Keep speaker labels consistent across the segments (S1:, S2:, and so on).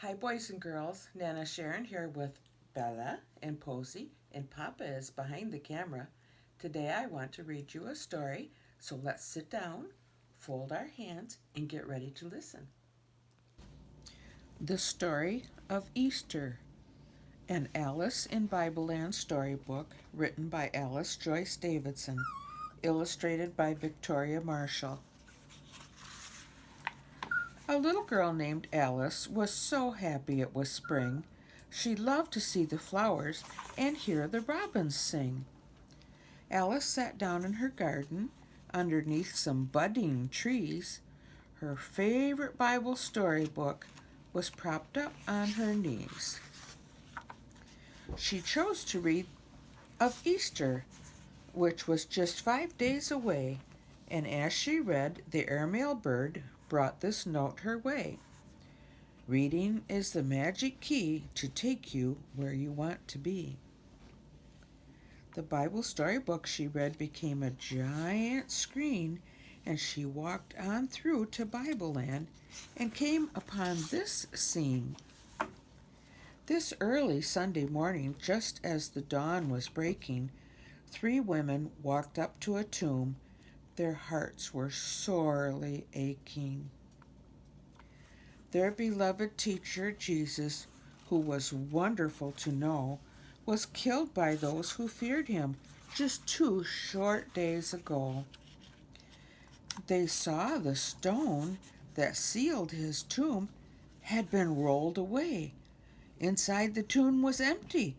S1: Hi, boys and girls. Nana Sharon here with Bella and Posey, and Papa is behind the camera. Today I want to read you a story, so let's sit down, fold our hands, and get ready to listen. The Story of Easter, an Alice in Bibleland storybook written by Alice Joyce Davidson, illustrated by Victoria Marshall. A little girl named Alice was so happy it was spring. She loved to see the flowers and hear the robins sing. Alice sat down in her garden underneath some budding trees. Her favorite Bible storybook was propped up on her knees. She chose to read of Easter, which was just 5 days away, and as she read, the airmail bird brought this note her way. Reading is the magic key to take you where you want to be. The Bible storybook she read became a giant screen, and she walked on through to Bible Land and came upon this scene. This early Sunday morning, just as the dawn was breaking, 3 women walked up to a tomb. Their hearts were sorely aching. Their beloved teacher, Jesus, who was wonderful to know, was killed by those who feared him just 2 short days ago. They saw the stone that sealed his tomb had been rolled away. Inside the tomb was empty.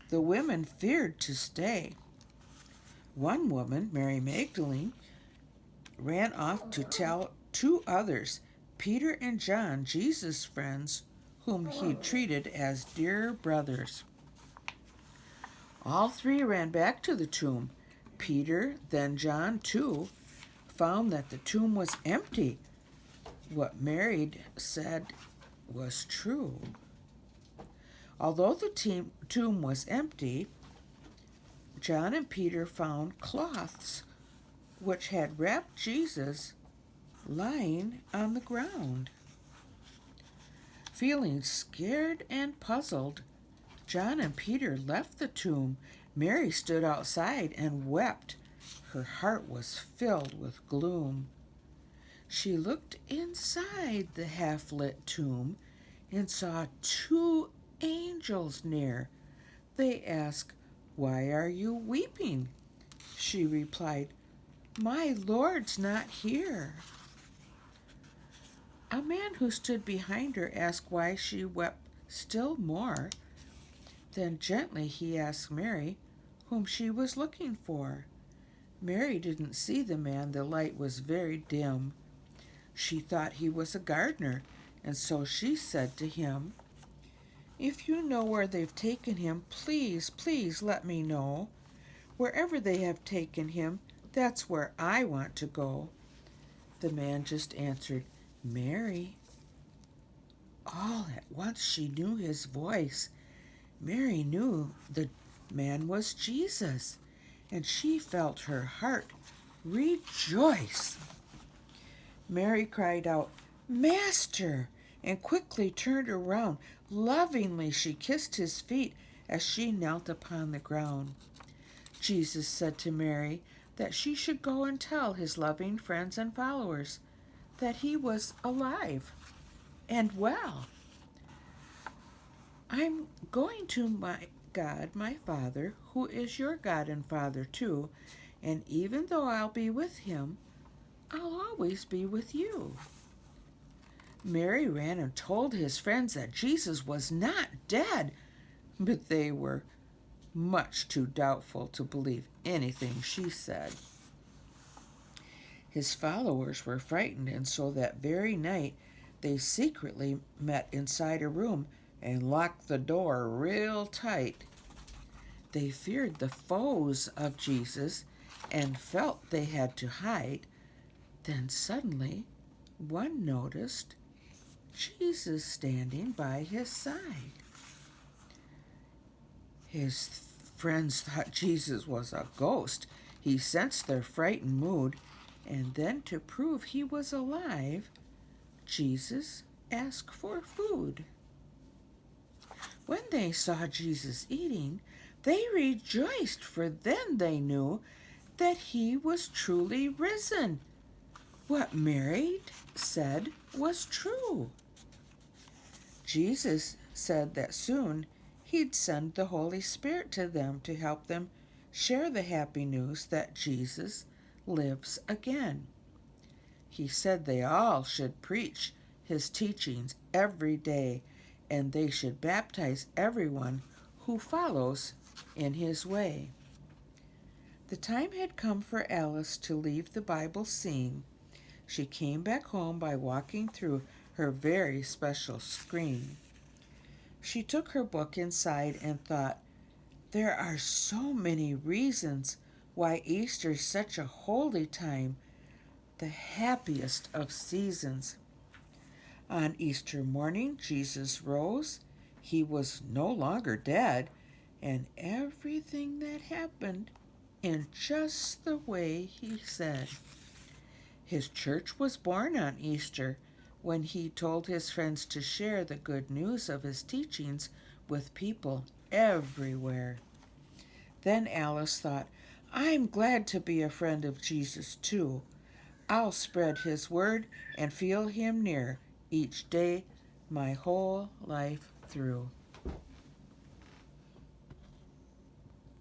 S1: The women feared to stay. One woman, Mary Magdalene, ran off to tell 2 others, Peter and John, Jesus' friends, whom he treated as dear brothers. All 3 ran back to the tomb. Peter, then John too, found that the tomb was empty. What Mary said was true. Although the tomb was empty, John and Peter found cloths which had wrapped Jesus lying on the ground. Feeling scared and puzzled, John and Peter left the tomb. Mary stood outside and wept. Her heart was filled with gloom. She looked inside the half-lit tomb and saw 2 angels near. They asked, "Why are you weeping?" She replied, "My Lord's not here." A man who stood behind her asked why she wept still more. Then gently he asked Mary whom she was looking for. Mary didn't see the man. The light was very dim. She thought he was a gardener, and so she said to him, "If you know where they've taken him, please, please let me know. Wherever they have taken him, that's where I want to go." The man just answered, "Mary." All at once she knew his voice. Mary knew the man was Jesus, and she felt her heart rejoice. Mary cried out, "Master!" and quickly turned around. Lovingly she kissed his feet as she knelt upon the ground. Jesus said to Mary that she should go and tell his loving friends and followers that he was alive and well. "I'm going to my God, my Father, who is your God and Father too, and even though I'll be with him, I'll always be with you." Mary ran and told his friends that Jesus was not dead, but they were much too doubtful to believe anything she said. His followers were frightened, and so that very night they secretly met inside a room and locked the door real tight. They feared the foes of Jesus and felt they had to hide. Then suddenly one noticed Jesus standing by his side. His friends thought Jesus was a ghost. He sensed their frightened mood, and then to prove he was alive, Jesus asked for food. When they saw Jesus eating, they rejoiced, for then they knew that he was truly risen. What Mary said was true. Jesus said that soon he'd send the Holy Spirit to them to help them share the happy news that Jesus lives again. He said they all should preach his teachings every day, and they should baptize everyone who follows in his way. The time had come for Alice to leave the Bible scene. She came back home by walking through her very special screen. She took her book inside and thought, there are so many reasons why Easter is such a holy time, the happiest of seasons. On Easter morning, Jesus rose. He was no longer dead, and everything that happened in just the way he said. His church was born on Easter when he told his friends to share the good news of his teachings with people everywhere. Then Alice thought, I'm glad to be a friend of Jesus too. I'll spread his word and feel him near each day my whole life through.